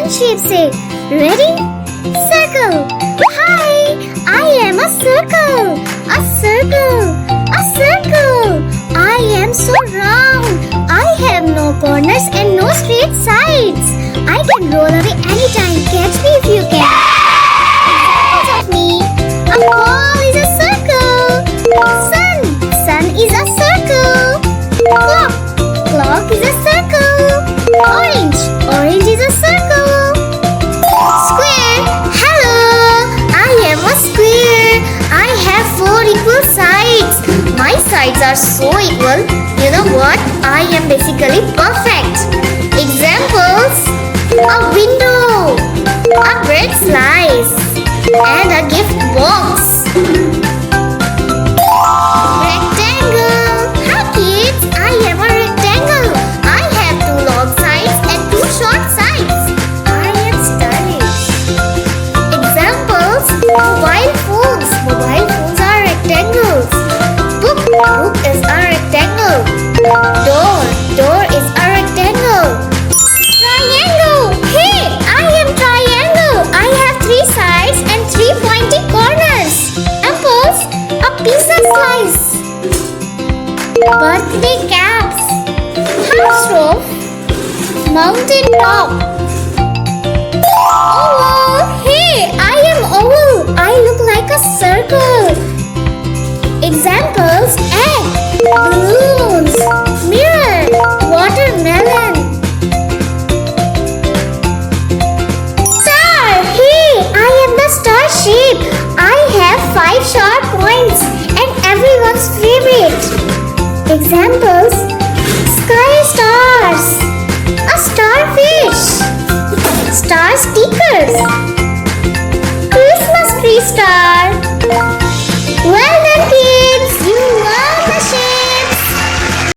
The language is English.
different shapes say. Ready? Circle. Hi, I am a circle. A circle. A circle. I am so round. I have no corners and no straight sides. I can roll away anytime. Catch me if you can. Examples of me. A ball is a circle. Sun. Sun is a circle. Clock. Clock is a circle. Orange. Orange is a circle. Square. Hello. I am a square. I have 4 equal sides. My sides are so equal. You know what? I am basically perfect. Examples. A window. A bread slice. And a gift box. Rectangle. Hi kids. I am a rectangle. I have 2 long sides and 2 short sides. I am stylish. Examples. Mobile phones. Mobile phones are rectangles. Book. Book is a rectangle. Door. Door is a rectangle. Triangle. Hey, I am triangle. I have 3 sides and 3 pointy corners. Apples. A pizza slice. Birthday caps. House roof. Mountain top. Oval. Hey, I am oval. I look like a circle. Examples. Egg. Balloons. Mirror. Watermelon. Star. Hey, I am the star shape. I have 5 sharp points and everyone's favorite. Examples. Sky stars. A starfish. Star stickers. Christmas tree star.